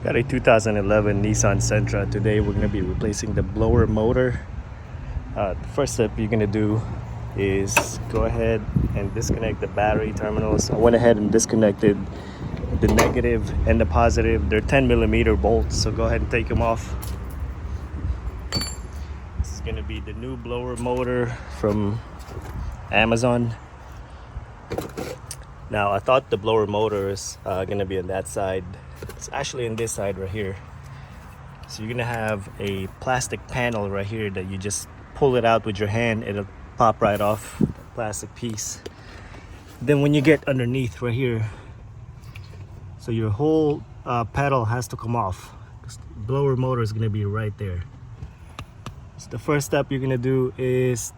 Got a 2011 Nissan Sentra. Today we're going to be replacing the blower motor. The first step you're going to do is go ahead and disconnect the battery terminals. I went ahead and disconnected the negative and the positive. They're 10mm bolts, so go ahead and take them off. This is going to be the new blower motor from Amazon. Now, I thought the blower motor is going to be on that side. It's actually on this side right here. So you're going to have a plastic panel right here that you just pull it out with your hand. It'll pop right off the plastic piece. Then when you get underneath right here, so your whole pedal has to come off. The blower motor is going to be right there. So the first step you're going to do is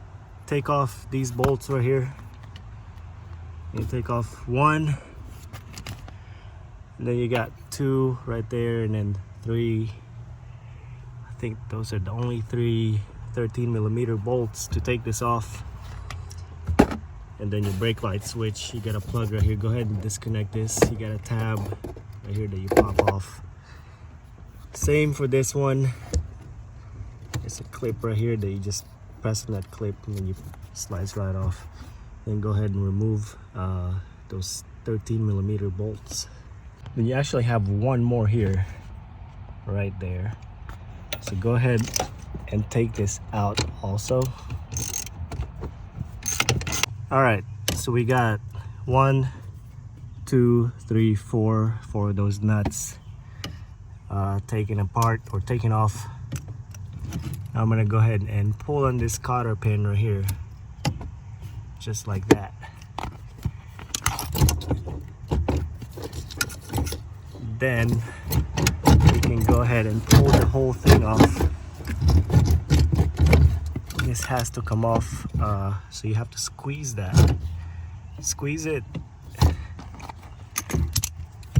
take off these bolts right here. You take off one, and then you got two right there, and then three. I think those are the only three 13mm bolts to take this off. And then your brake light switch, you got a plug right here. Go ahead and disconnect this. You got a tab right here that you pop off. Same for this one. There's a clip right here that you just press on that clip and then you slides right off. Then go ahead and remove those 13mm bolts. Then you actually have one more here, right there. So go ahead and take this out also. All right, so we got 1, 2, 3, 4 of those nuts taken apart or taken off. Now I'm gonna go ahead and pull on this cotter pin right here, just like that. Then we can go ahead and pull the whole thing off. This has to come off, so you have to squeeze that. Squeeze it. You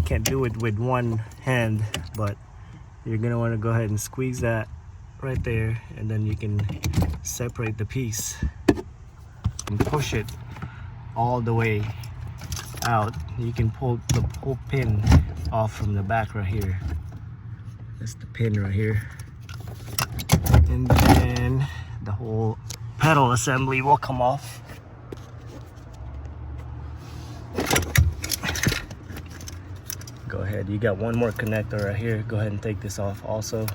can't do it with one hand, but you're gonna want to go ahead and squeeze that right there, and then you can separate the piece and push it all the way out. You can pull the whole pin off from the back right here. That's the pin right here. And then the whole pedal assembly will come off. Go ahead, you got one more connector right here. Go ahead and take this off also.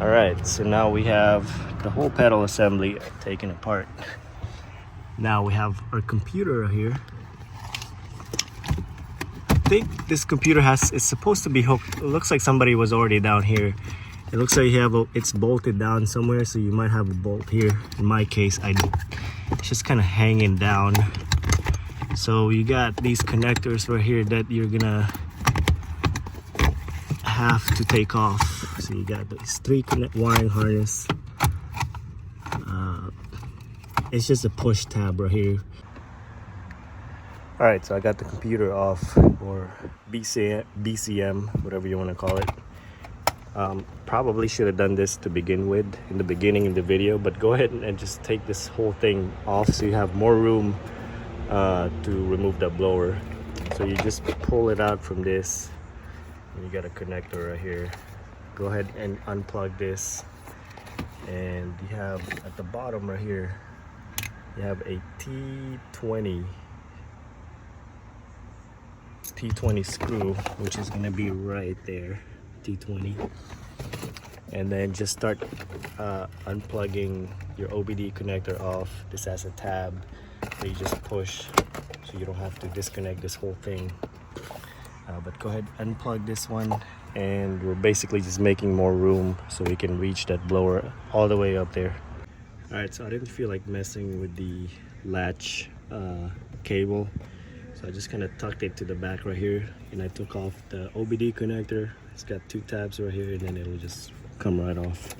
All right, so now we have the whole pedal assembly taken apart. Now we have our computer right here. I think this computer it's supposed to be hooked. It looks like somebody was already down here. It looks like you have it's bolted down somewhere, so you might have a bolt here. In my case, it's just kind of hanging down. So you got these connectors right here that you're gonna have to take off. So you got these 3 wiring harness. It's just a push tab right here. All right, so I got the computer off, or BCM, whatever you want to call it. Probably should have done this to begin with in the beginning of the video, but go ahead and just take this whole thing off so you have more room to remove that blower. So you just pull it out from this, and you got a connector right here. Go ahead and unplug this, and you have at the bottom right here, you have a T20 screw, which is going to be right there, T20. And then just start unplugging your OBD connector off. This has a tab that you just push, so you don't have to disconnect this whole thing. But go ahead, unplug this one, and we're basically just making more room so we can reach that blower all the way up there. All right, so I didn't feel like messing with the latch cable, so I just kind of tucked it to the back right here, and I took off the OBD connector. It's got 2 tabs right here, and then it'll just come right off.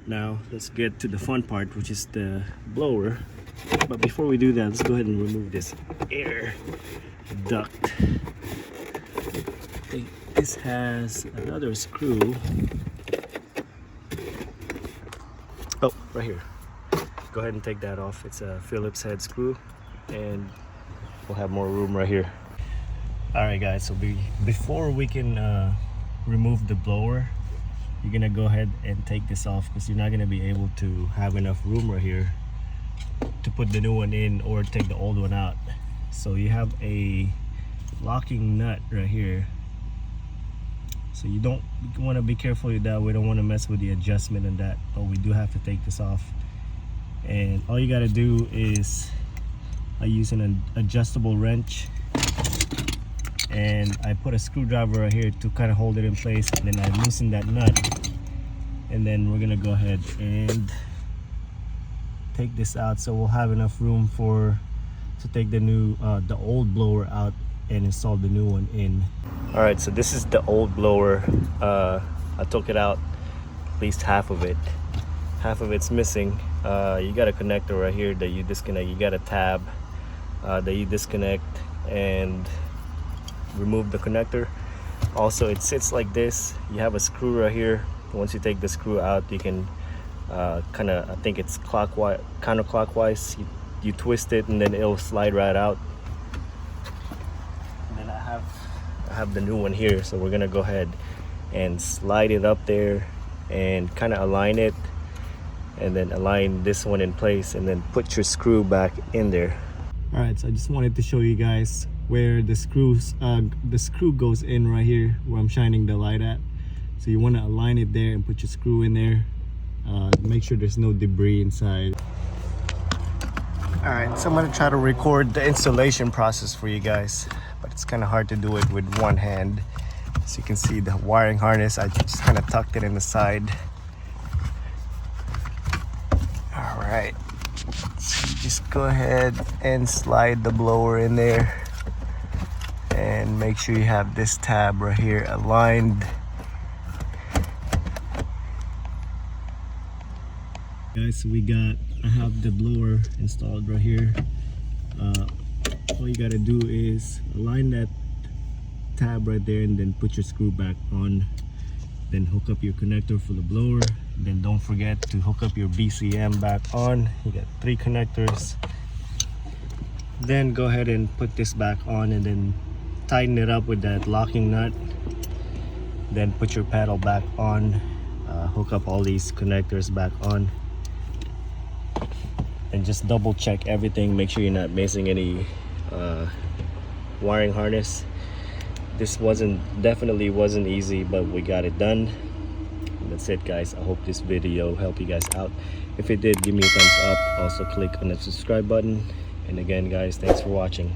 Now let's get to the fun part, which is the blower. But before we do that, let's go ahead and remove this air duct. This has another screw. Oh, right here. Go ahead and take that off. It's a Phillips head screw, and we'll have more room right here. All right guys, so before we can remove the blower, you're gonna go ahead and take this off, because you're not gonna be able to have enough room right here to put the new one in or take the old one out. So you have a locking nut right here, so you want to be careful with that. We don't want to mess with the adjustment and that, but we do have to take this off. And all you got to do is, I use an adjustable wrench, and I put a screwdriver right here to kind of hold it in place, and then I loosen that nut, and then we're gonna go ahead and take this out, so we'll have enough room to take the old blower out and install the new one in. All right, so this is the old blower. I took it out, at least half of it's missing. You got a connector right here that you disconnect. You got a tab that you disconnect and remove the connector. Also, it sits like this. You have a screw right here. Once you take the screw out, you can kind of, I think it's counterclockwise. You twist it and then it'll slide right out. And then I have the new one here, so we're gonna go ahead and slide it up there and kind of align it, and then align this one in place, and then put your screw back in there. All right, so I just wanted to show you guys where the screw goes in right here, where I'm shining the light at. So you want to align it there and put your screw in there. Make sure there's no debris inside. All right, so I'm gonna try to record the installation process for you guys, but it's kind of hard to do it with one hand. So you can see the wiring harness, I just kind of tucked it in the side. All right, so just go ahead and slide the blower in there, and make sure you have this tab right here aligned. Guys, so I have the blower installed right here. All you gotta do is align that tab right there, and then put your screw back on. Then hook up your connector for the blower. Then don't forget to hook up your BCM back on. You got 3 connectors. Then go ahead and put this back on, and then tighten it up with that locking nut. Then put your paddle back on. Hook up all these connectors back on, and just double check everything. Make sure you're not missing any wiring harness. This definitely wasn't easy, but we got it done. And that's it guys. I hope this video helped you guys out. If it did, give me a thumbs up. Also click on the subscribe button. And again guys, thanks for watching.